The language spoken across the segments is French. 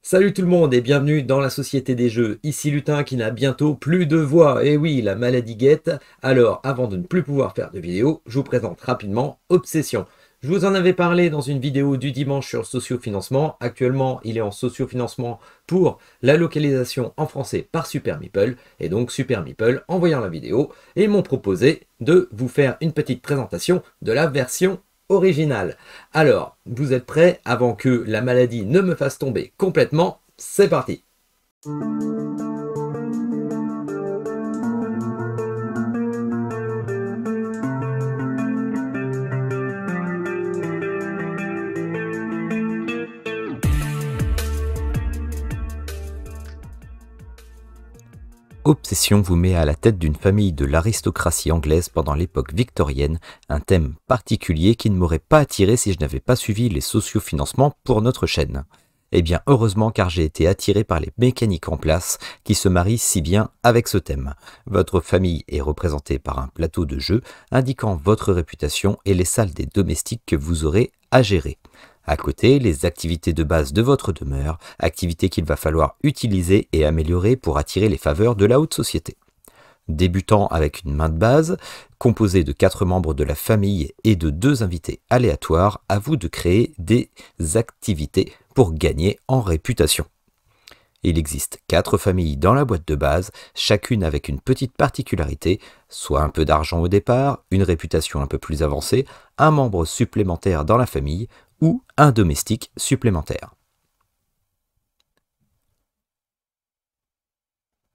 Salut tout le monde et bienvenue dans la Société des Jeux. Ici Lutin qui n'a bientôt plus de voix. Et oui, la maladie guette. Alors, avant de ne plus pouvoir faire de vidéo, je vous présente rapidement Obsession. Je vous en avais parlé dans une vidéo du dimanche sur sociofinancement. Actuellement, il est en sociofinancement pour la localisation en français par Super Meeple. Et donc Super Meeple, en voyant la vidéo, ils m'ont proposé de vous faire une petite présentation de la version originale. Alors, vous êtes prêts? Avant que la maladie ne me fasse tomber complètement, c'est parti! Obsession vous met à la tête d'une famille de l'aristocratie anglaise pendant l'époque victorienne, un thème particulier qui ne m'aurait pas attiré si je n'avais pas suivi les sociofinancements pour notre chaîne. Eh bien heureusement car j'ai été attiré par les mécaniques en place qui se marient si bien avec ce thème. Votre famille est représentée par un plateau de jeu indiquant votre réputation et les salles des domestiques que vous aurez à gérer. À côté, les activités de base de votre demeure, activités qu'il va falloir utiliser et améliorer pour attirer les faveurs de la haute société. Débutant avec une main de base, composée de 4 membres de la famille et de 2 invités aléatoires, à vous de créer des activités pour gagner en réputation. Il existe 4 familles dans la boîte de base, chacune avec une petite particularité, soit un peu d'argent au départ, une réputation un peu plus avancée, un membre supplémentaire dans la famille ou un domestique supplémentaire.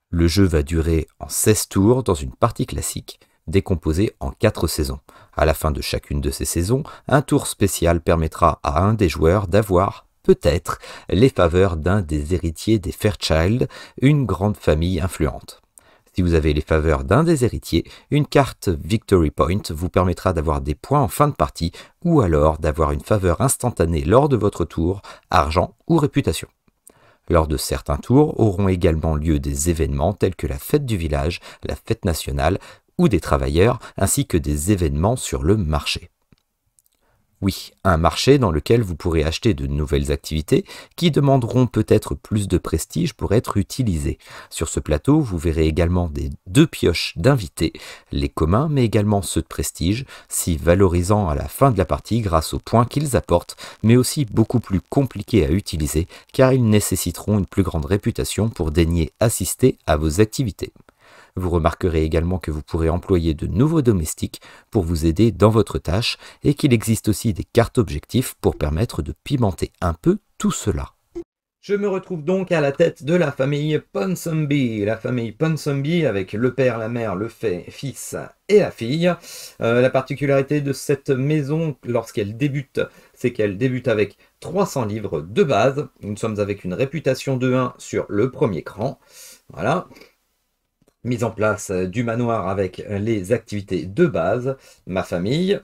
Le jeu va durer en 16 tours dans une partie classique, décomposée en 4 saisons. À la fin de chacune de ces saisons, un tour spécial permettra à un des joueurs d'avoir, peut-être, les faveurs d'un des héritiers des Fairchild, une grande famille influente. Si vous avez les faveurs d'un des héritiers, une carte Victory Point vous permettra d'avoir des points en fin de partie ou alors d'avoir une faveur instantanée lors de votre tour, argent ou réputation. Lors de certains tours auront également lieu des événements tels que la fête du village, la fête nationale ou des travailleurs ainsi que des événements sur le marché. Oui, un marché dans lequel vous pourrez acheter de nouvelles activités qui demanderont peut-être plus de prestige pour être utilisées. Sur ce plateau, vous verrez également des 2 pioches d'invités, les communs mais également ceux de prestige, si valorisants à la fin de la partie grâce aux points qu'ils apportent, mais aussi beaucoup plus compliqués à utiliser car ils nécessiteront une plus grande réputation pour daigner assister à vos activités. Vous remarquerez également que vous pourrez employer de nouveaux domestiques pour vous aider dans votre tâche et qu'il existe aussi des cartes objectifs pour permettre de pimenter un peu tout cela. Je me retrouve donc à la tête de la famille Ponsonby, avec le père, la mère, le fils et la fille. La particularité de cette maison lorsqu'elle débute, c'est qu'elle débute avec 300 livres de base. Nous sommes avec une réputation de 1 sur le premier cran. Voilà. Mise en place du manoir avec les activités de base, ma famille,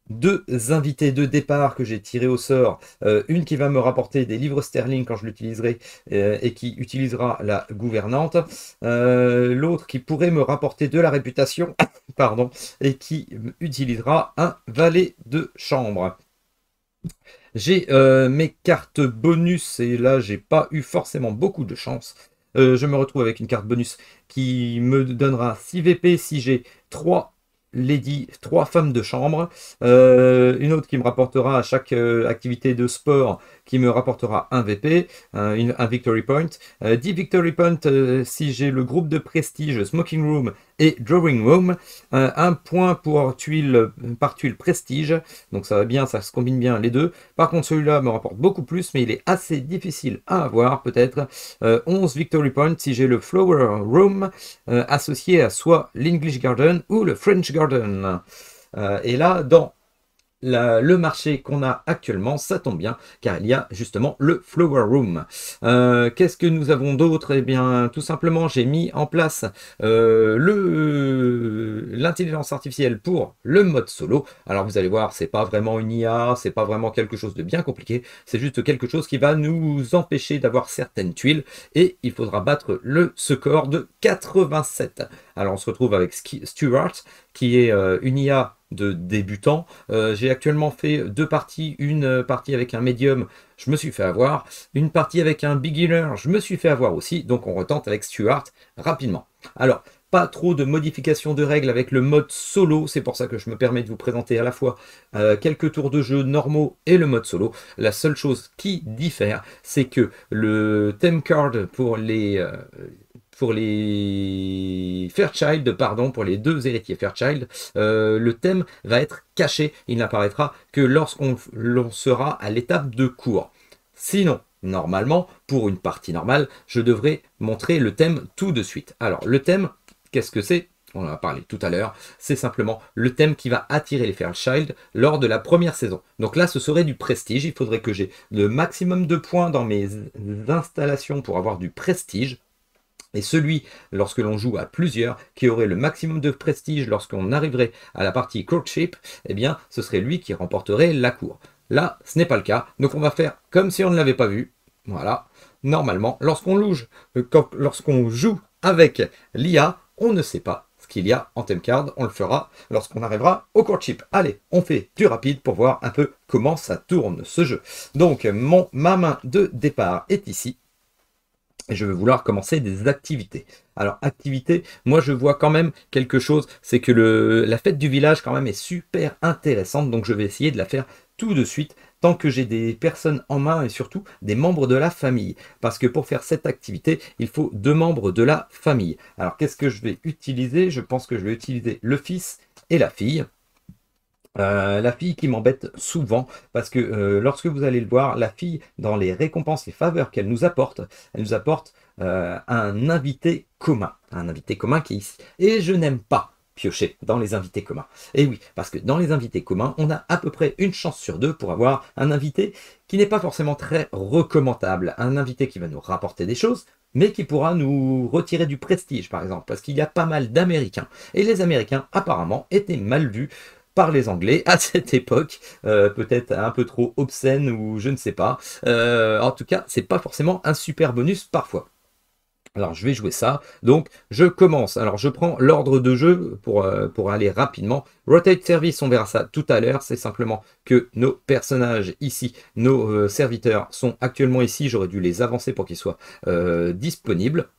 2 invités de départ que j'ai tirés au sort, une qui va me rapporter des livres sterling quand je l'utiliserai et qui utilisera la gouvernante, l'autre qui pourrait me rapporter de la réputation, pardon, et qui utilisera un valet de chambre. J'ai mes cartes bonus et là j'ai pas eu forcément beaucoup de chance. Je me retrouve avec une carte bonus qui me donnera 6 VP si j'ai 3 ladies, 3 femmes de chambre. Une autre qui me rapportera à chaque activité de sport qui me rapportera 1 VP, un Victory Point. 10 Victory Points si j'ai le groupe de prestige Smoking Room et Drawing Room. 1 point par tuile prestige. Donc ça va bien, ça se combine bien les deux. Par contre celui-là me rapporte beaucoup plus, mais il est assez difficile à avoir peut-être. 11 Victory Points si j'ai le Flower Room associé à soit l'English Garden ou le French Garden. Et là, dans le marché qu'on a actuellement, ça tombe bien, car il y a justement le Flower Room. Qu'est-ce que nous avons d'autre? Eh bien, tout simplement, j'ai mis en place l'intelligence artificielle pour le mode solo. Alors, vous allez voir, c'est pas vraiment une IA, c'est pas vraiment quelque chose de bien compliqué, c'est juste quelque chose qui va nous empêcher d'avoir certaines tuiles, et il faudra battre le score de 87. Alors, on se retrouve avec Stuart, qui est une IA de débutant. J'ai actuellement fait 2 parties, une partie avec un médium, je me suis fait avoir, une partie avec un beginner, je me suis fait avoir aussi, donc on retente avec Stuart rapidement. Alors, pas trop de modifications de règles avec le mode solo, c'est pour ça que je me permets de vous présenter à la fois quelques tours de jeu normaux et le mode solo. La seule chose qui diffère, c'est que le theme card pour les Fairchild, pardon, pour les 2 héritiers Fairchild, le thème va être caché. Il n'apparaîtra que lorsqu'on sera à l'étape de cours. Sinon, normalement, pour une partie normale, je devrais montrer le thème tout de suite. Alors, le thème, qu'est-ce que c'est? On en a parlé tout à l'heure, c'est simplement le thème qui va attirer les Fairchild lors de la première saison. Donc là, ce serait du prestige. Il faudrait que j'ai le maximum de points dans mes installations pour avoir du prestige. Et celui, lorsque l'on joue à plusieurs, qui aurait le maximum de prestige lorsqu'on arriverait à la partie courtship, eh bien, ce serait lui qui remporterait la cour. Là, ce n'est pas le cas, donc on va faire comme si on ne l'avait pas vu. Voilà. Normalement, lorsqu'on joue avec l'IA, on ne sait pas ce qu'il y a en theme card. On le fera lorsqu'on arrivera au courtship. Allez, on fait du rapide pour voir un peu comment ça tourne ce jeu. Donc, ma main de départ est ici. Et je vais vouloir commencer des activités. Alors, activité, moi je vois quand même quelque chose, c'est que la fête du village quand même est super intéressante, donc je vais essayer de la faire tout de suite, tant que j'ai des personnes en main et surtout des membres de la famille. Parce que pour faire cette activité, il faut 2 membres de la famille. Alors, qu'est-ce que je vais utiliser? Je pense que je vais utiliser le fils et la fille. La fille qui m'embête souvent parce que lorsque vous allez le voir, la fille dans les récompenses, les faveurs qu'elle nous apporte, elle nous apporte un invité commun qui est ici. Et je n'aime pas piocher dans les invités communs. Et oui, parce que dans les invités communs, on a à peu près une chance sur 2 pour avoir un invité qui n'est pas forcément très recommandable, un invité qui va nous rapporter des choses, mais qui pourra nous retirer du prestige, par exemple, parce qu'il y a pas mal d'Américains. Et les Américains, apparemment, étaient mal vus par les Anglais à cette époque, peut-être un peu trop obscène ou je ne sais pas. En tout cas, c'est pas forcément un super bonus parfois. Alors je vais jouer ça, donc je commence. Alors je prends l'ordre de jeu pour aller rapidement. Rotate Service, on verra ça tout à l'heure, c'est simplement que nos personnages ici, nos serviteurs sont actuellement ici, j'aurais dû les avancer pour qu'ils soient disponibles.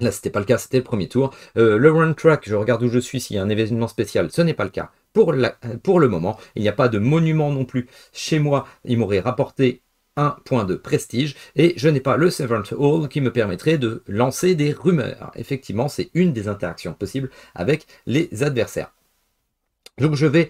Là, c'était pas le cas, c'était le premier tour. Le run track, je regarde où je suis, s'il y a un événement spécial, ce n'est pas le cas pour le moment. Il n'y a pas de monument non plus chez moi. Il m'aurait rapporté un point de prestige et je n'ai pas le Seventh Hall qui me permettrait de lancer des rumeurs. Effectivement, c'est une des interactions possibles avec les adversaires. Donc, je vais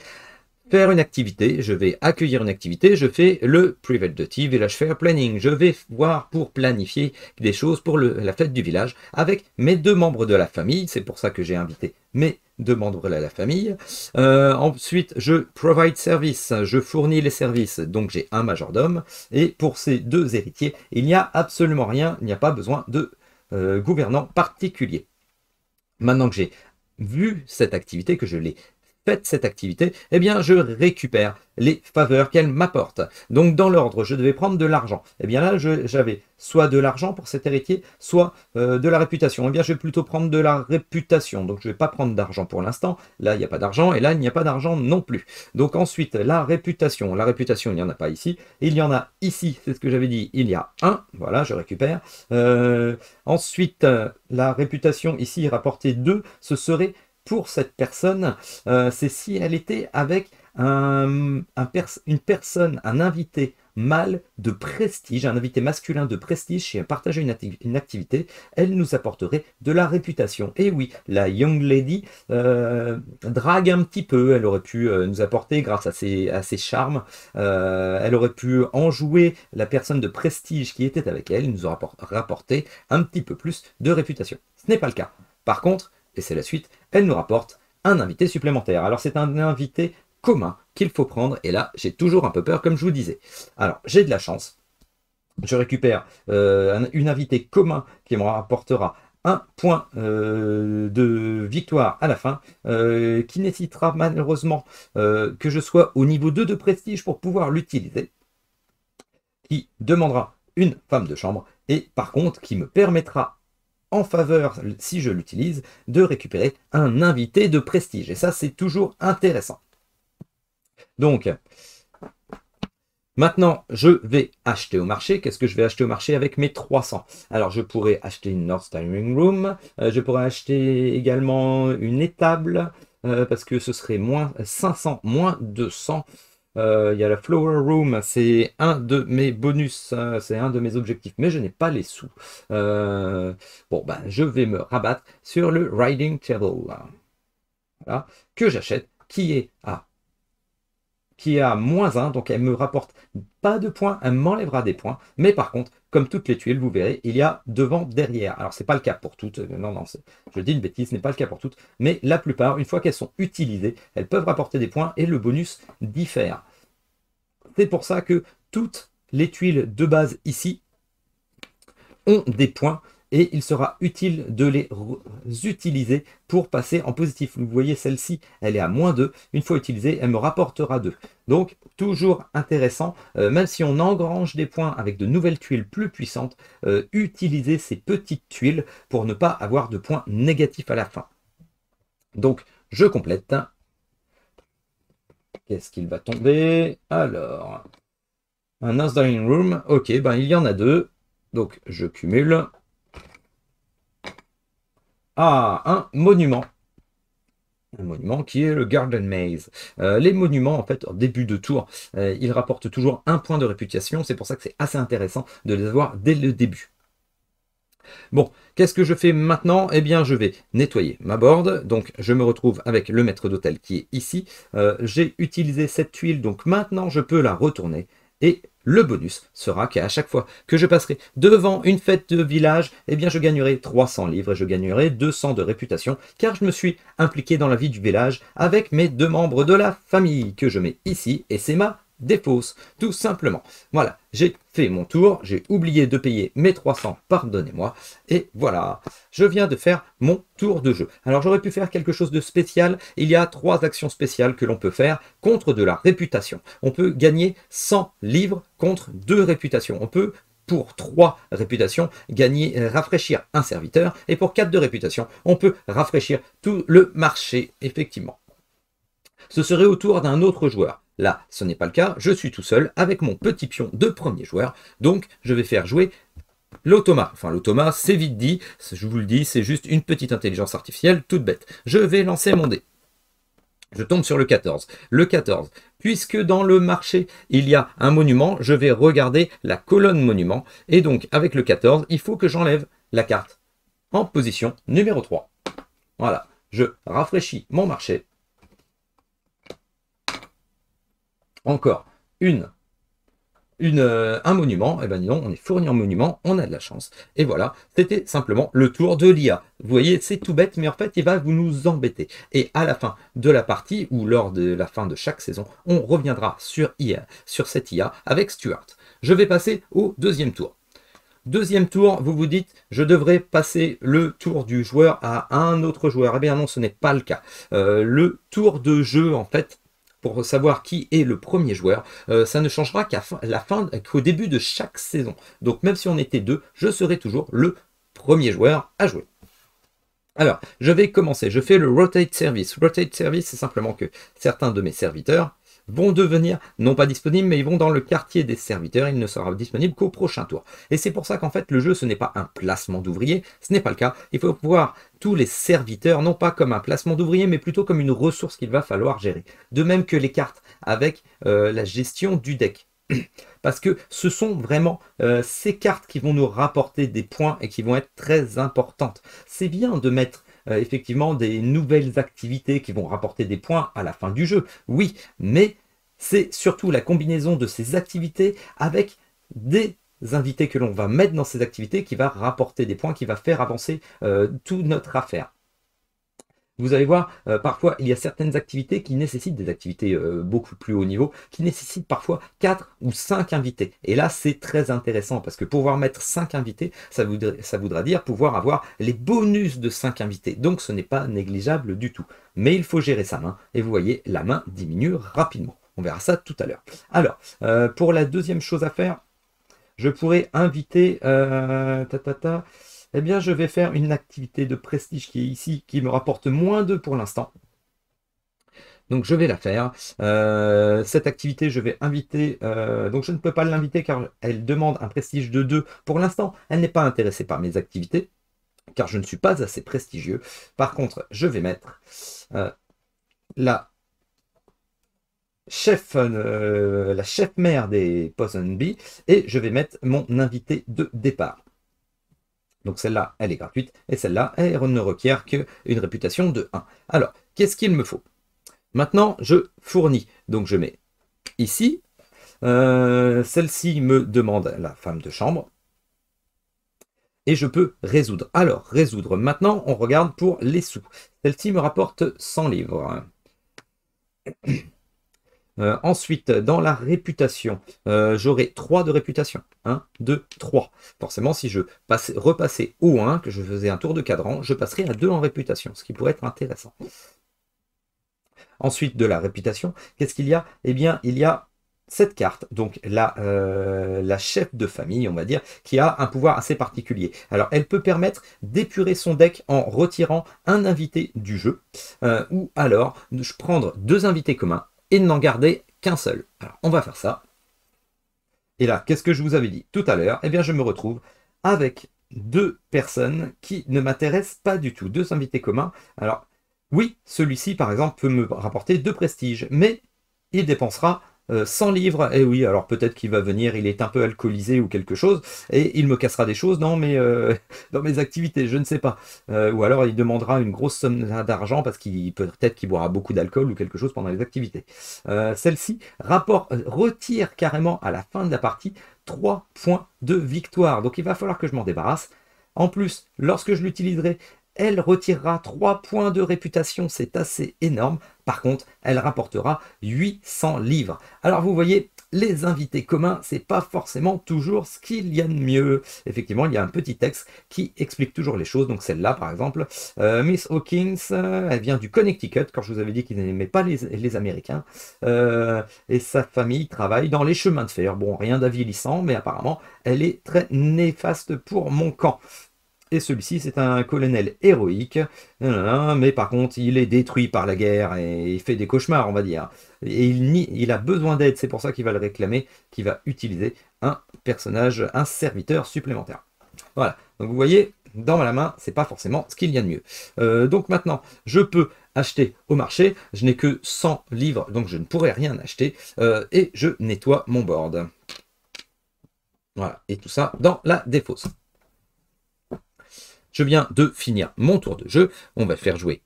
faire une activité, je vais accueillir une activité, je fais le Private Duty Village Fair Planning. Je vais voir pour planifier des choses pour la fête du village avec mes 2 membres de la famille. C'est pour ça que j'ai invité mes 2 membres de la famille. Ensuite, je provide service, je fournis les services, donc j'ai un majordome. Et pour ces 2 héritiers, il n'y a absolument rien, il n'y a pas besoin de gouvernant particulier. Maintenant que j'ai vu cette activité, que je l'ai cette activité, eh bien je récupère les faveurs qu'elle m'apporte. Donc dans l'ordre, je devais prendre de l'argent. Eh bien là, j'avais soit de l'argent pour cet héritier, soit de la réputation. Eh bien je vais plutôt prendre de la réputation. Donc je ne vais pas prendre d'argent pour l'instant. Là, il n'y a pas d'argent et là, il n'y a pas d'argent non plus. Donc ensuite, la réputation. La réputation, il n'y en a pas ici. Il y en a ici, c'est ce que j'avais dit, il y a 1. Voilà, je récupère. Ensuite, la réputation, ici, rapporter 2, ce serait pour cette personne, c'est si elle était avec une personne, un invité mâle de prestige, un invité masculin de prestige, si elle partageait une activité, elle nous apporterait de la réputation. Et oui, la Young Lady drague un petit peu, elle aurait pu nous apporter, grâce à ses charmes, elle aurait pu enjouer la personne de prestige qui était avec elle, nous aurait rapporté un petit peu plus de réputation. Ce n'est pas le cas. Par contre, et c'est la suite, elle nous rapporte un invité supplémentaire. Alors c'est un invité commun qu'il faut prendre, et là j'ai toujours un peu peur comme je vous disais. Alors j'ai de la chance, je récupère une invité commun qui me rapportera un point de victoire à la fin, qui nécessitera malheureusement que je sois au niveau 2 de prestige pour pouvoir l'utiliser, qui demandera une femme de chambre, et par contre qui me permettra en faveur, si je l'utilise, de récupérer un invité de prestige. Et ça, c'est toujours intéressant. Donc, maintenant, je vais acheter au marché. Qu'est-ce que je vais acheter au marché avec mes 300? Alors, je pourrais acheter une North Dining Room. Je pourrais acheter également une étable, parce que ce serait moins 500, moins 200. Il y a la Flower Room, c'est un de mes bonus, c'est un de mes objectifs, mais je n'ai pas les sous. Bon, ben, je vais me rabattre sur le Riding Table, voilà, que j'achète, qui est à moins 1, donc elle me rapporte pas de points, elle m'enlèvera des points, mais par contre, comme toutes les tuiles, vous verrez, il y a devant, derrière. Alors, c'est pas le cas pour toutes, non, non, je dis une bêtise, ce n'est pas le cas pour toutes, mais la plupart, une fois qu'elles sont utilisées, elles peuvent rapporter des points et le bonus diffère. C'est pour ça que toutes les tuiles de base ici ont des points et il sera utile de les utiliser pour passer en positif. Vous voyez, celle-ci, elle est à moins 2. Une fois utilisée, elle me rapportera 2. Donc, toujours intéressant, même si on engrange des points avec de nouvelles tuiles plus puissantes, utiliser ces petites tuiles pour ne pas avoir de points négatifs à la fin. Donc, je complète. Qu'est-ce qu'il va tomber? Alors, un North Dining Room. Ok, ben il y en a 2. Donc, je cumule. Ah, un monument. Un monument qui est le Garden Maze. Les monuments, en fait, en début de tour, ils rapportent toujours un point de réputation. C'est pour ça que c'est assez intéressant de les avoir dès le début. Bon, qu'est-ce que je fais maintenant? Eh bien, je vais nettoyer ma board. Donc, je me retrouve avec le maître d'hôtel qui est ici. J'ai utilisé cette tuile, donc maintenant, je peux la retourner. Et le bonus sera qu'à chaque fois que je passerai devant une fête de village, eh bien, je gagnerai 300 livres et je gagnerai 200 de réputation, car je me suis impliqué dans la vie du village avec mes 2 membres de la famille que je mets ici, et c'est ma défausse, tout simplement. Voilà, j'ai fait mon tour, j'ai oublié de payer mes 300, pardonnez-moi, et voilà, je viens de faire mon tour de jeu. Alors j'aurais pu faire quelque chose de spécial, il y a 3 actions spéciales que l'on peut faire contre de la réputation. On peut gagner 100 livres contre 2 réputations. On peut pour 3 réputations, rafraîchir un serviteur, et pour 4 de réputation, on peut rafraîchir tout le marché, effectivement. Ce serait au tour d'un autre joueur. Là, ce n'est pas le cas, je suis tout seul avec mon petit pion de premier joueur, donc je vais faire jouer l'automa. Enfin, l'automa, c'est vite dit, je vous le dis, c'est juste une petite intelligence artificielle toute bête. Je vais lancer mon dé. Je tombe sur le 14. Le 14, puisque dans le marché, il y a un monument, je vais regarder la colonne monument, et donc avec le 14, il faut que j'enlève la carte en position numéro 3. Voilà, je rafraîchis mon marché. Encore un monument, et ben disons, on est fourni en monument, on a de la chance. Et voilà, c'était simplement le tour de l'IA. Vous voyez, c'est tout bête, mais en fait, il va vous nous embêter. Et à la fin de la partie, ou lors de la fin de chaque saison, on reviendra sur cette IA avec Stuart. Je vais passer au deuxième tour. Deuxième tour, vous vous dites, je devrais passer le tour du joueur à un autre joueur. Eh bien non, ce n'est pas le cas. Le tour de jeu, en fait, pour savoir qui est le premier joueur, ça ne changera qu'au début de chaque saison. Donc même si on était 2, je serai toujours le premier joueur à jouer. Alors, je vais commencer. Je fais le Rotate Service. Rotate Service, c'est simplement que certains de mes serviteurs vont devenir, non pas disponibles, mais ils vont dans le quartier des serviteurs, il ne sera disponible qu'au prochain tour. Et c'est pour ça qu'en fait, le jeu, ce n'est pas un placement d'ouvriers, ce n'est pas le cas. Il faut voir tous les serviteurs, non pas comme un placement d'ouvriers, mais plutôt comme une ressource qu'il va falloir gérer. De même que les cartes, avec la gestion du deck. Parce que ce sont vraiment ces cartes qui vont nous rapporter des points et qui vont être très importantes. C'est bien de mettre effectivement des nouvelles activités qui vont rapporter des points à la fin du jeu, oui, mais c'est surtout la combinaison de ces activités avec des invités que l'on va mettre dans ces activités qui va rapporter des points, qui va faire avancer toute notre affaire. Vous allez voir, parfois, il y a certaines activités qui nécessitent des activités beaucoup plus haut niveau, qui nécessitent parfois 4 ou 5 invités. Et là, c'est très intéressant parce que pouvoir mettre 5 invités, ça voudra dire pouvoir avoir les bonus de 5 invités. Donc, ce n'est pas négligeable du tout. Mais il faut gérer sa main. Et vous voyez, la main diminue rapidement. On verra ça tout à l'heure. Alors, pour la deuxième chose à faire, je pourrais inviter... eh bien, je vais faire une activité de prestige qui est ici, qui me rapporte moins 2 pour l'instant. Donc je vais la faire. Cette activité, je vais inviter. Donc je ne peux pas l'inviter car elle demande un prestige de 2. Pour l'instant, elle n'est pas intéressée par mes activités car je ne suis pas assez prestigieux. Par contre, je vais mettre la chef mère des Poison Bee et je vais mettre mon invité de départ. Donc celle-là, elle est gratuite et celle-là, elle ne requiert qu'une réputation de 1. Alors, qu'est-ce qu'il me faut? Maintenant, je fournis. Donc je mets ici. Celle-ci me demande la femme de chambre. Et je peux résoudre. Alors, résoudre. Maintenant, on regarde pour les sous. Celle-ci me rapporte 100 livres. Ensuite, dans la réputation, j'aurai 3 de réputation. 1, 2, 3. Forcément, si je repassais au 1, que je faisais un tour de cadran, je passerai à 2 en réputation, ce qui pourrait être intéressant. Ensuite, de la réputation, qu'est-ce qu'il y a? Eh bien, il y a cette carte, donc la chef de famille, on va dire, qui a un pouvoir assez particulier. Alors, elle peut permettre d'épurer son deck en retirant un invité du jeu, ou alors de prendre 2 invités communs et de n'en garder qu'un seul. Alors, on va faire ça. Et là, qu'est-ce que je vous avais dit tout à l'heure? Eh bien, je me retrouve avec 2 personnes qui ne m'intéressent pas du tout, 2 invités communs. Alors, oui, celui-ci, par exemple, peut me rapporter 2 prestiges, mais il dépensera 100 livres. Et oui, alors peut-être qu'il va venir, il est un peu alcoolisé ou quelque chose, et il me cassera des choses dans mes activités, je ne sais pas. Ou alors il demandera une grosse somme d'argent parce qu'il peut-être qu'il boira beaucoup d'alcool ou quelque chose pendant les activités. Celle-ci retire carrément à la fin de la partie 3 points de victoire. Donc il va falloir que je m'en débarrasse. En plus, lorsque je l'utiliserai, elle retirera 3 points de réputation, c'est assez énorme. Par contre, elle rapportera 800 livres. Alors vous voyez, les invités communs, c'est pas forcément toujours ce qu'il y a de mieux. Effectivement, il y a un petit texte qui explique toujours les choses. Donc celle-là, par exemple, Miss Hawkins, elle vient du Connecticut, quand je vous avais dit qu'il n'aimait pas les Américains. Et sa famille travaille dans les chemins de fer. Bon, rien d'avilissant, mais apparemment, elle est très néfaste pour mon camp. Et celui-ci, c'est un colonel héroïque, mais par contre, il est détruit par la guerre et il fait des cauchemars, on va dire. Et il a besoin d'aide, c'est pour ça qu'il va le réclamer, qu'il va utiliser un personnage, un serviteur supplémentaire. Voilà, donc vous voyez, dans la main, c'est pas forcément ce qu'il y a de mieux. Donc maintenant, je peux acheter au marché, je n'ai que 100 livres, donc je ne pourrai rien acheter, et je nettoie mon board. Voilà, et tout ça dans la défausse. Je viens de finir mon tour de jeu. On va faire jouer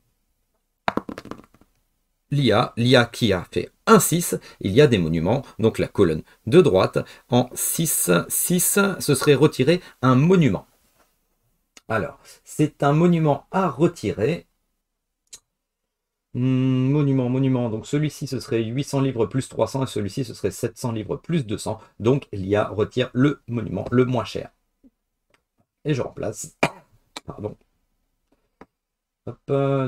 l'IA. L'IA qui a fait un 6. Il y a des monuments. Donc la colonne de droite. En 6, 6, ce serait retirer un monument. Alors, c'est un monument à retirer. Monument. Donc celui-ci, ce serait 800 livres plus 300. Et celui-ci, ce serait 700 livres plus 200. Donc l'IA retire le monument le moins cher. Et je remplace. Pardon. Hop,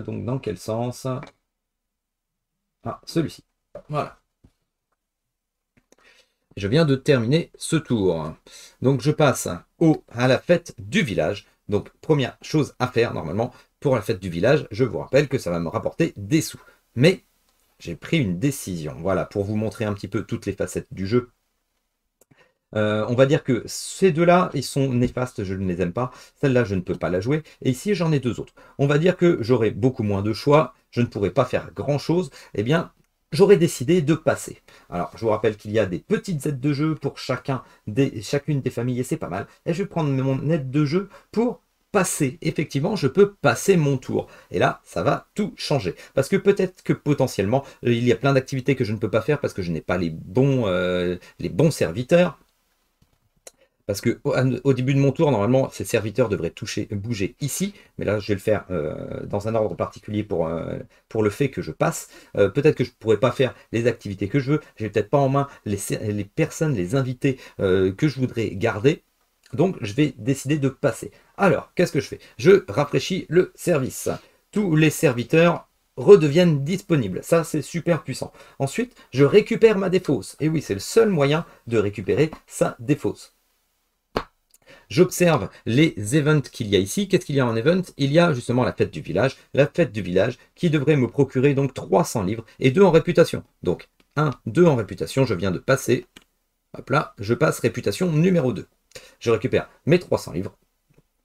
donc dans quel sens? Ah, celui-ci. Voilà. Je viens de terminer ce tour. Donc je passe à la fête du village. Donc première chose à faire normalement pour la fête du village, je vous rappelle que ça va me rapporter des sous. Mais j'ai pris une décision. Voilà, pour vous montrer un petit peu toutes les facettes du jeu. On va dire que ces deux-là, ils sont néfastes, je ne les aime pas. Celle-là, je ne peux pas la jouer. Et ici, j'en ai 2 autres. On va dire que j'aurai beaucoup moins de choix. Je ne pourrai pas faire grand-chose. Eh bien, j'aurais décidé de passer. Alors, je vous rappelle qu'il y a des petites aides de jeu pour chacune des familles, et c'est pas mal. Et je vais prendre mon aide de jeu pour passer. Effectivement, je peux passer mon tour. Et là, ça va tout changer. Parce que peut-être que potentiellement, il y a plein d'activités que je ne peux pas faire parce que je n'ai pas les bons serviteurs. Parce que au début de mon tour, normalement, ces serviteurs devraient bouger ici. Mais là, je vais le faire dans un ordre particulier pour le fait que je passe. Peut-être que je ne pourrai pas faire les activités que je veux. Je n'ai peut-être pas en main les personnes, les invités que je voudrais garder. Donc, je vais décider de passer. Alors, qu'est-ce que je fais? Je rafraîchis le service. Tous les serviteurs redeviennent disponibles. Ça, c'est super puissant. Ensuite, je récupère ma défausse. Et oui, c'est le seul moyen de récupérer sa défausse. j'observe les events qu'il y a ici. Qu'est-ce qu'il y a en event? Il y a justement la fête du village. La fête du village qui devrait me procurer donc 300 livres et 2 en réputation. Donc 1, 2 en réputation, je viens de passer. Hop là, je passe réputation numéro 2. Je récupère mes 300 livres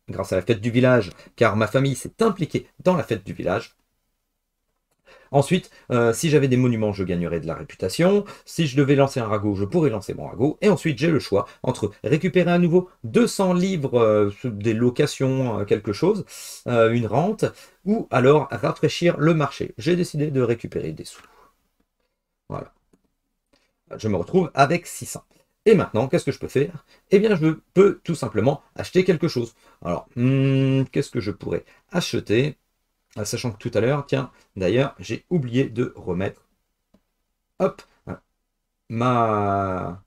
grâce à la fête du village, car ma famille s'est impliquée dans la fête du village. Ensuite, si j'avais des monuments, je gagnerais de la réputation. Si je devais lancer un ragot, je pourrais lancer mon ragot. Et ensuite, j'ai le choix entre récupérer à nouveau 200 livres, des locations, quelque chose, une rente, ou alors rafraîchir le marché. J'ai décidé de récupérer des sous. Voilà. Je me retrouve avec 600. Et maintenant, qu'est-ce que je peux faire? Eh bien, je peux tout simplement acheter quelque chose. Alors, qu'est-ce que je pourrais acheter? Sachant que tout à l'heure, tiens, d'ailleurs, j'ai oublié de remettre, hop, mince,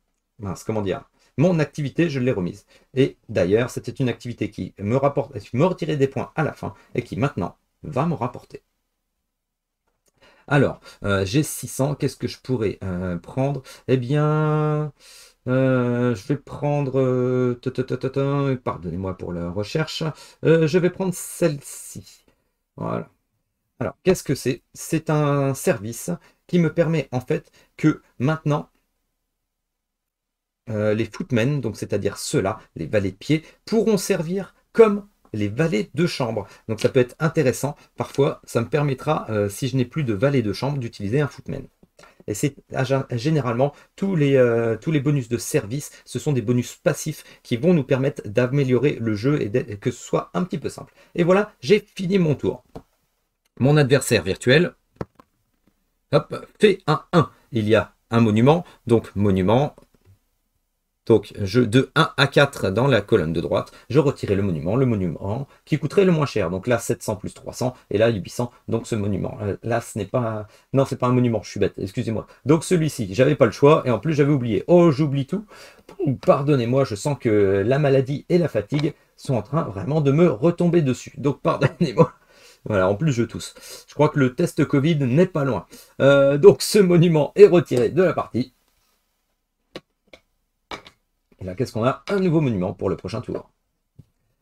comment dire, mon activité, je l'ai remise. Et d'ailleurs, c'était une activité qui me retirait des points à la fin et qui maintenant va me rapporter. Alors, j'ai 600, qu'est-ce que je pourrais prendre? Eh bien, je vais prendre, pardonnez-moi pour la recherche, je vais prendre celle-ci. Voilà. Alors, qu'est-ce que c'est? C'est un service qui me permet en fait que maintenant, les footmen, donc c'est-à-dire ceux-là, les valets de pied, pourront servir comme les valets de chambre. Donc ça peut être intéressant. Parfois, ça me permettra, si je n'ai plus de valet de chambre, d'utiliser un footman. Et c'est généralement tous les bonus de service, ce sont des bonus passifs qui vont nous permettre d'améliorer le jeu et que ce soit un petit peu simple. Et voilà, j'ai fini mon tour. Mon adversaire virtuel, hop, fait un 1. Il y a un monument, donc monument. Donc, de 1 à 4 dans la colonne de droite, je retirais le monument qui coûterait le moins cher. Donc là, 700 plus 300, et là, 800. Donc ce monument, là, ce n'est pas... Non, c'est pas un monument, je suis bête, excusez-moi. Donc celui-ci, j'avais pas le choix, et en plus, j'avais oublié. Oh, j'oublie tout. Pardonnez-moi, je sens que la maladie et la fatigue sont en train vraiment de me retomber dessus. Donc pardonnez-moi. Voilà, en plus je tousse. Je crois que le test Covid n'est pas loin. Donc ce monument est retiré de la partie. Et là, qu'est-ce qu'on a? Un nouveau monument pour le prochain tour.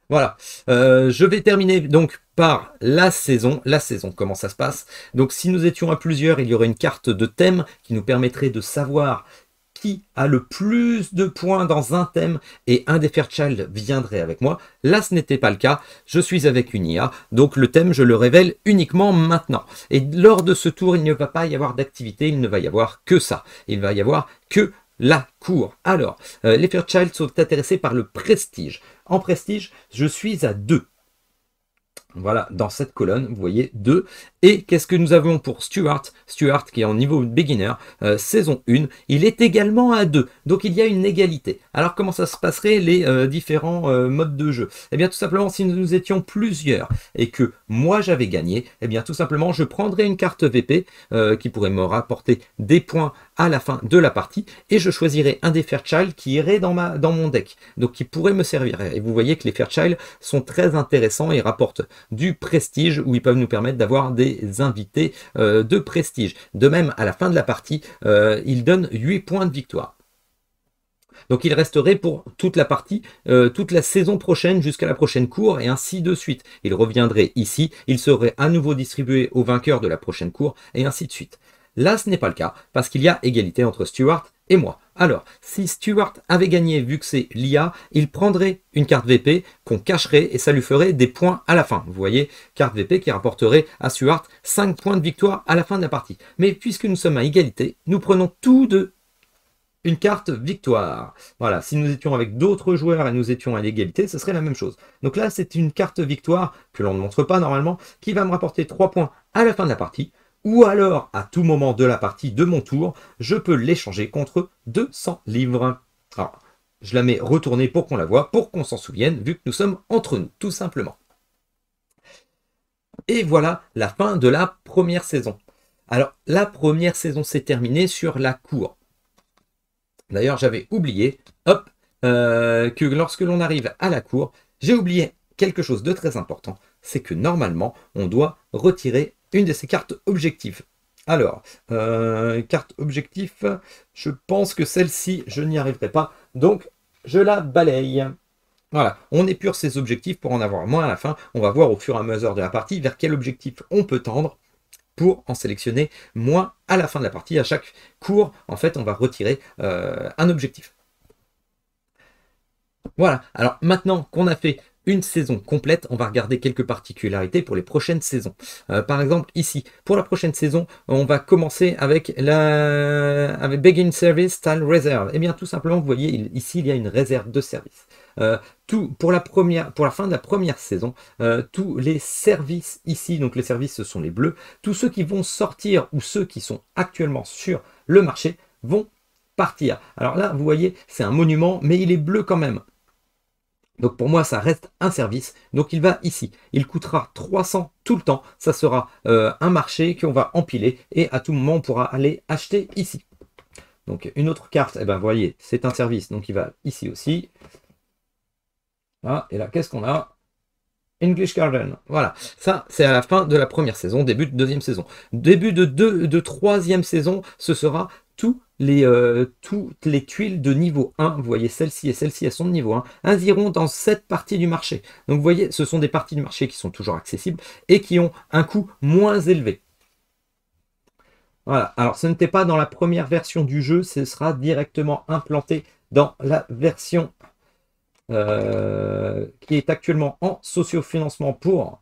Voilà, je vais terminer donc par la saison. La saison, comment ça se passe? Donc si nous étions à plusieurs, il y aurait une carte de thème qui nous permettrait de savoir qui a le plus de points dans un thème et un des Fairchild viendrait avec moi. Là, ce n'était pas le cas. Je suis avec une IA, donc le thème, je le révèle uniquement maintenant. Et lors de ce tour, il ne va pas y avoir d'activité, il ne va y avoir que ça. Il va y avoir que la cour. Alors, les Fairchild sont intéressés par le prestige. En prestige, je suis à 2. Voilà, dans cette colonne, vous voyez 2. Et qu'est-ce que nous avons pour Stuart? Stuart qui est en niveau beginner, saison 1, il est également à 2. Donc il y a une égalité. Alors comment ça se passerait les différents modes de jeu? Eh bien tout simplement, si nous étions plusieurs et que moi j'avais gagné, eh bien tout simplement je prendrais une carte VP qui pourrait me rapporter des points à la fin de la partie et je choisirais un des Fairchild qui irait dans mon deck, donc qui pourrait me servir. Et vous voyez que les Fairchild sont très intéressants et rapportent du prestige où ils peuvent nous permettre d'avoir des invités de prestige. De même, à la fin de la partie, ils donnent 8 points de victoire. Donc il resterait pour toute la partie, toute la saison prochaine jusqu'à la prochaine cour et ainsi de suite. Il reviendrait ici, il serait à nouveau distribué au vainqueur de la prochaine cour et ainsi de suite. Là, ce n'est pas le cas parce qu'il y a égalité entre Stuart et moi. Alors, si Stuart avait gagné, vu que c'est l'IA, il prendrait une carte VP qu'on cacherait et ça lui ferait des points à la fin. Vous voyez, carte VP qui rapporterait à Stuart 5 points de victoire à la fin de la partie. Mais puisque nous sommes à égalité, nous prenons tous deux une carte victoire. Voilà, si nous étions avec d'autres joueurs et nous étions à l'égalité, ce serait la même chose. Donc là, c'est une carte victoire que l'on ne montre pas normalement, qui va me rapporter 3 points à la fin de la partie. Ou alors, à tout moment de la partie de mon tour, je peux l'échanger contre 200 livres. Alors, je la mets retournée pour qu'on la voie, pour qu'on s'en souvienne, vu que nous sommes entre nous, tout simplement. Et voilà la fin de la première saison. Alors, la première saison s'est terminée sur la cour. D'ailleurs, j'avais oublié, hop, que lorsque l'on arrive à la cour, j'ai oublié quelque chose de très important, c'est que normalement, on doit retirer une de ces cartes objectifs. Alors, carte objectif, je pense que celle-ci, je n'y arriverai pas. Donc, je la balaye. Voilà, on épure ses objectifs pour en avoir moins à la fin. On va voir au fur et à mesure de la partie vers quel objectif on peut tendre pour en sélectionner moins à la fin de la partie. À chaque cours, en fait, on va retirer un objectif. Voilà, alors maintenant qu'on a fait une saison complète, on va regarder quelques particularités pour les prochaines saisons. Par exemple, ici, pour la prochaine saison, on va commencer avec Begin Service Style Reserve. Eh bien, tout simplement, vous voyez, ici, il y a une réserve de service. Pour la fin de la première saison, tous les services ici, donc les services, ce sont les bleus, tous ceux qui vont sortir ou ceux qui sont actuellement sur le marché vont partir. Alors là, vous voyez, c'est un monument, mais il est bleu quand même. Donc pour moi, ça reste un service. Donc il va ici. Il coûtera 300 tout le temps. Ça sera un marché qu'on va empiler et à tout moment, on pourra aller acheter ici. Donc une autre carte, eh ben, vous voyez, c'est un service. Donc il va ici aussi. Ah, et là, qu'est-ce qu'on a? English Garden. Voilà, ça c'est à la fin de la première saison, début de deuxième saison. Début de troisième saison, ce sera toutes les tuiles de niveau 1. Vous voyez, celle-ci et celle-ci, elles sont de niveau 1. Elles iront dans cette partie du marché. Donc vous voyez, ce sont des parties du marché qui sont toujours accessibles et qui ont un coût moins élevé. Voilà, alors ce n'était pas dans la première version du jeu, ce sera directement implanté dans la version qui est actuellement en sociofinancement pour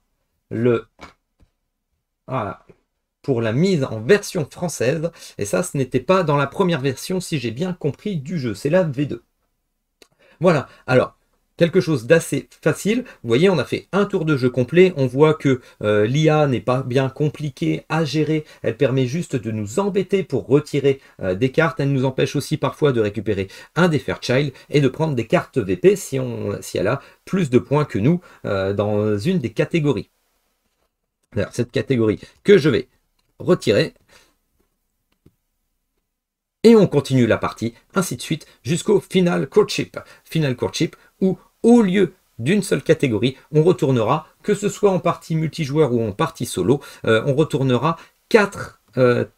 pour la mise en version française. Et ça, ce n'était pas dans la première version, si j'ai bien compris, du jeu. C'est la V2. Voilà, alors, quelque chose d'assez facile. Vous voyez, on a fait un tour de jeu complet. On voit que l'IA n'est pas bien compliquée à gérer. Elle permet juste de nous embêter pour retirer des cartes. Elle nous empêche aussi parfois de récupérer un des Fairchild et de prendre des cartes VP si elle a plus de points que nous dans une des catégories. D'ailleurs, cette catégorie que je vais retirer. Et on continue la partie, ainsi de suite, jusqu'au Final Courtship. Final Courtship où, au lieu d'une seule catégorie, on retournera, que ce soit en partie multijoueur ou en partie solo, on retournera 4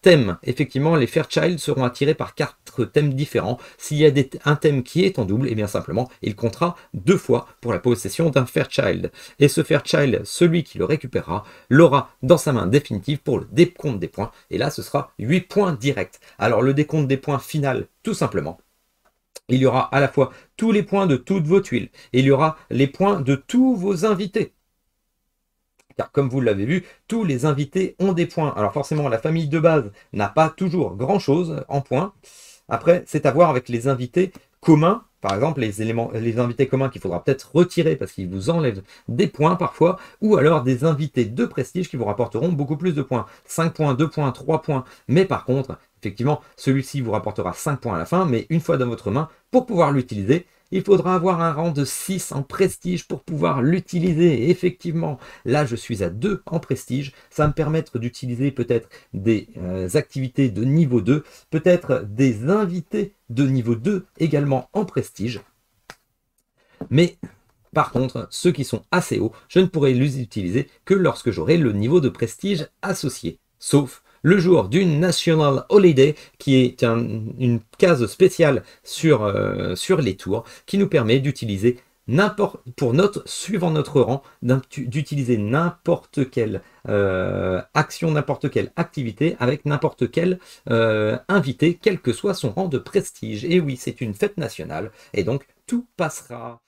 thèmes. Effectivement, les Fairchild seront attirés par 4 thèmes différents. S'il y a un thème qui est en double, et bien simplement, il comptera 2 fois pour la possession d'un Fairchild. Et ce Fairchild, celui qui le récupérera, l'aura dans sa main définitive pour le décompte des points. Et là, ce sera 8 points directs. Alors, le décompte des points final, tout simplement, il y aura à la fois tous les points de toutes vos tuiles, et il y aura les points de tous vos invités. Car comme vous l'avez vu, tous les invités ont des points. Alors forcément, la famille de base n'a pas toujours grand-chose en points. Après, c'est à voir avec les invités communs. Par exemple, les invités communs qu'il faudra peut-être retirer parce qu'ils vous enlèvent des points parfois. Ou alors des invités de prestige qui vous rapporteront beaucoup plus de points. 5 points, 2 points, 3 points. Mais par contre, effectivement, celui-ci vous rapportera 5 points à la fin. Mais une fois dans votre main, pour pouvoir l'utiliser, il faudra avoir un rang de 6 en prestige pour pouvoir l'utiliser. Effectivement, là, je suis à 2 en prestige. Ça va me permettre d'utiliser peut-être des activités de niveau 2, peut-être des invités de niveau 2 également en prestige. Mais par contre, ceux qui sont assez hauts, je ne pourrai les utiliser que lorsque j'aurai le niveau de prestige associé. Sauf le jour d'une National Holiday, qui est une case spéciale sur les tours, qui nous permet d'utiliser suivant notre rang, d'utiliser n'importe quelle action, n'importe quelle activité, avec n'importe quel invité, quel que soit son rang de prestige. Et oui, c'est une fête nationale, et donc tout passera.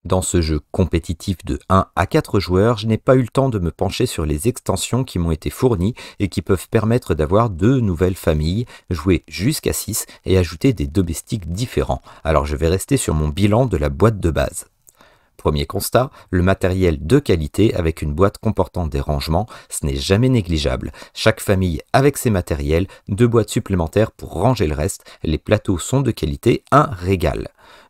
Dans ce jeu compétitif de 1 à 4 joueurs, je n'ai pas eu le temps de me pencher sur les extensions qui m'ont été fournies et qui peuvent permettre d'avoir 2 nouvelles familles, jouer jusqu'à 6 et ajouter des domestiques différents. Alors je vais rester sur mon bilan de la boîte de base. Premier constat, le matériel de qualité avec une boîte comportant des rangements, ce n'est jamais négligeable. Chaque famille avec ses matériels, 2 boîtes supplémentaires pour ranger le reste, les plateaux sont de qualité, un régal.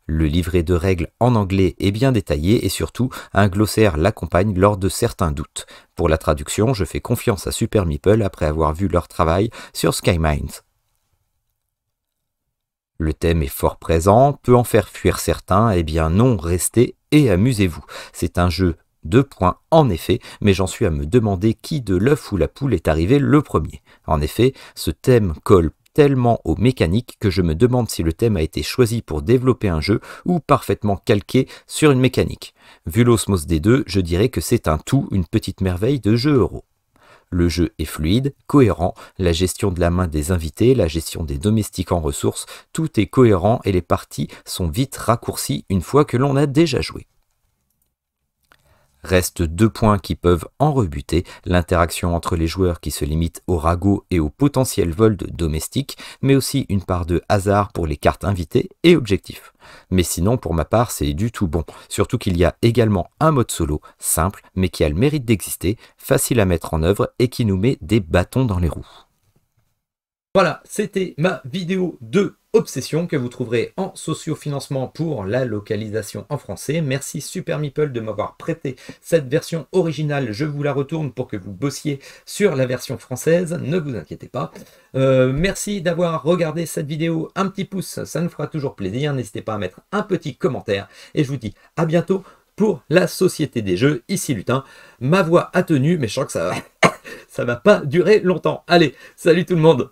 Le livret de règles en anglais est bien détaillé et surtout, un glossaire l'accompagne lors de certains doutes. Pour la traduction, je fais confiance à Super Meeple après avoir vu leur travail sur SkyMinds. Le thème est fort présent, peut en faire fuir certains, eh bien non, restez et amusez-vous. C'est un jeu 2 points en effet, mais j'en suis à me demander qui de l'œuf ou la poule est arrivé le premier. En effet, ce thème colle tellement aux mécaniques que je me demande si le thème a été choisi pour développer un jeu ou parfaitement calqué sur une mécanique. Vu l'osmose des deux, je dirais que c'est un tout, une petite merveille de jeu euro. Le jeu est fluide, cohérent, la gestion de la main des invités, la gestion des domestiques en ressources, tout est cohérent et les parties sont vite raccourcies une fois que l'on a déjà joué. Restent 2 points qui peuvent en rebuter, l'interaction entre les joueurs qui se limite au ragot et au potentiel vol de domestiques, mais aussi une part de hasard pour les cartes invitées et objectifs. Mais sinon, pour ma part, c'est du tout bon, surtout qu'il y a également un mode solo, simple, mais qui a le mérite d'exister, facile à mettre en œuvre et qui nous met des bâtons dans les roues. Voilà, c'était ma vidéo de Obsession que vous trouverez en sociofinancement pour la localisation en français. Merci Super Meeple de m'avoir prêté cette version originale. Je vous la retourne pour que vous bossiez sur la version française. Ne vous inquiétez pas. Merci d'avoir regardé cette vidéo. Un petit pouce, ça nous fera toujours plaisir. N'hésitez pas à mettre un petit commentaire. Et je vous dis à bientôt pour la Société des Jeux. Ici Lutin. Ma voix a tenu, mais je sens que ça va pas durer longtemps. Allez, salut tout le monde!